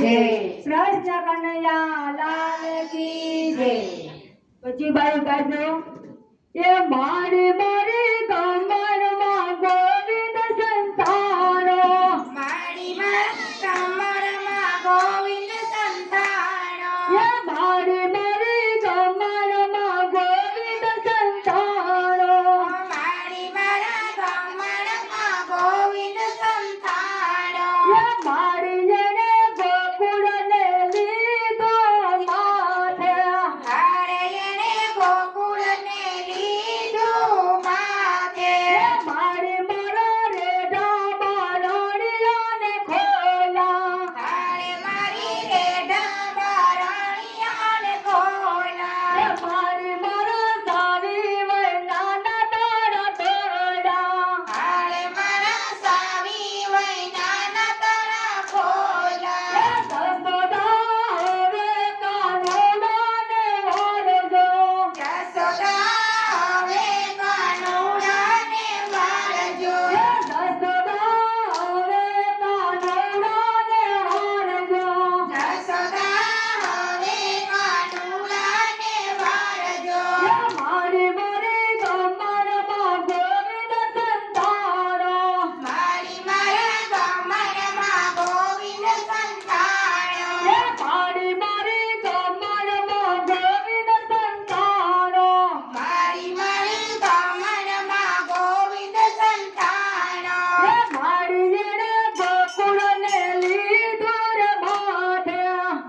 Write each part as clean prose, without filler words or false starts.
કૃષ્ણ કનૈયા લાલ કી જય। પછી બાઈ ગાજો એ મારી મારી કમરમાં ગોવિંદ સંતાનો મારી મારી કમરમાં ગોવિંદ સંતાનો એ મારી મારી કમરમાં ગોવિંદ સંતાનો મારી મારા કમરમાં ગોવિંદ સંતાનો એ મારી જેને ગોકુળને લીધો માથે હારે એને ગોકુળને લીધું માથે એ મારી મારા રેઢા બારણિયાને ખોલા હારે મારી રેઢા બારણિયાને ખોલા એ મારી મારા સાવી વૈનાના તારા દોડા હારે મારા સાવી વૈનાના તારા એ ખોલા સસોદા હવે કાનોડાને વારજો જસોદા હવે કાનુડાને વારજો એ સસોદા હવે કાનોડાને વારજો જસોદા હવે કાનુડાને વારજો એ મારી મારી કમરમાં ગોવિંદ સંતાનો મારી મારા કમરમાં ગોવિંદ સંતાનો એ મારી મારી કમરમાં ગોવિંદ સંતાનો મારી મારી કમરમાં ગોવિંદ સંતાનો એ મારી જેને ગોકુળને લીધું રે માથે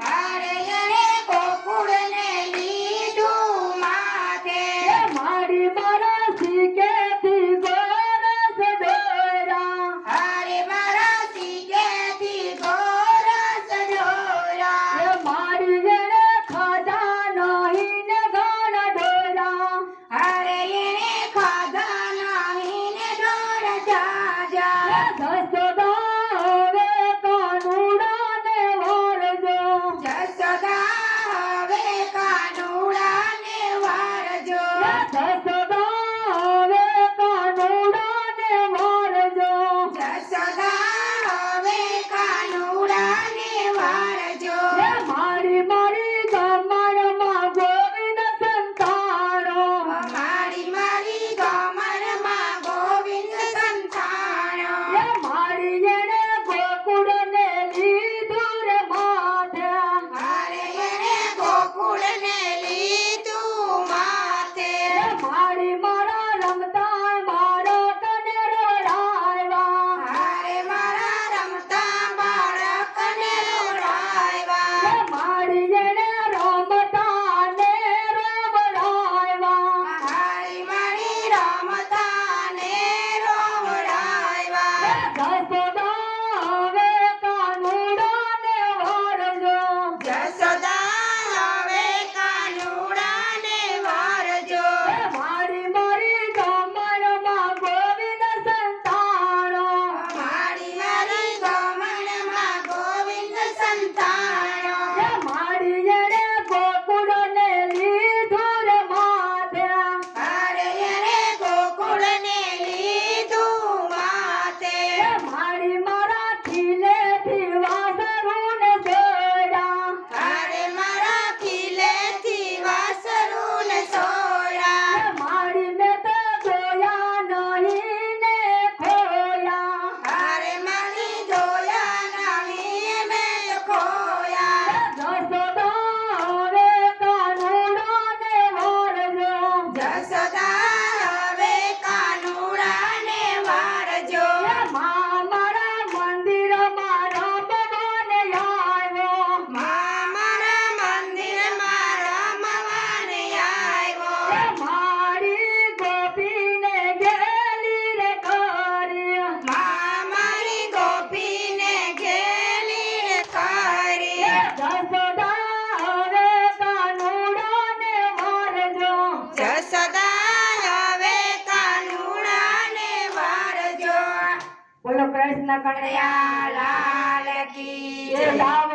હારે એને ગોકુળને લીધું માથે એ મારી મારા શીખેથી ગોરસ દોરા હારે મારા સીધેથી ગોરસ ઢોરા એ મારી જેને ખાધા નહીં ને ઘણ ઢોરા હારે એને ખાધા નહીં ને ઢોર જાજા જસોદા હવે કાનુડાને વારજો જસોદા હવે કાનુડાને વારજો જસોદા હવે કાનુડાને વારજો જસોદા હવે કાનુડાને વારજો એ મારી મારી કમરમાં ગોવિંદ સંતાનો મારી મારી કમરમાં ગોવિંદ સંતાનો એ મારી જેને ગોકુળને લીધું રે માથે હારે એને ગોકુળને લીધું માથે એ મારી મારા રમતા મારા કને રોડાવ્યા હારે મારા રમતા બાળકને એ રોડાવ્યા મારી જેને રમતા ને રોવડાવ્યા હારી મારી રમતા ને રોવડાવ્યા જસોદા હવે કાનુડાને વારજો જસોદા હવે કાનુડાને વારજો એ મારી મારી કમરમાં ગોવિંદ સંતાનો મારી મારી કમરમાં ગોવિંદ સંતાનો એ મારી જેને ગોકુળને લીધું રે માથે હારે એને ગોકુળને લીધું માથે એ મારી મારા ખીલેથી વાસરુને છોડ્યા હારે મારા ખીલેથી વાસરુને સોડા એ મારીને તો જોયા નહીં ને ખોયા હારે મારી જોયા નહીં મેં ખોયા જસોદા હવે કાનુડાને વારજો જસોદા હવે કાનુડાને વારજો એ મારા મંદિરમાં રમવાને આવ્યો મારા મંદિરમાં રમવાને એ આવ્યો મારી ગોપીને ગેલી રે કરી મારી ગોપીને ઘેલી કરી જસોદા હવે કાનુડાને વારજો જસોદા હવે કાનુડાને વારજો બોલો કૃષ્ણ કનૈયા લાલ કી જય જય લાવ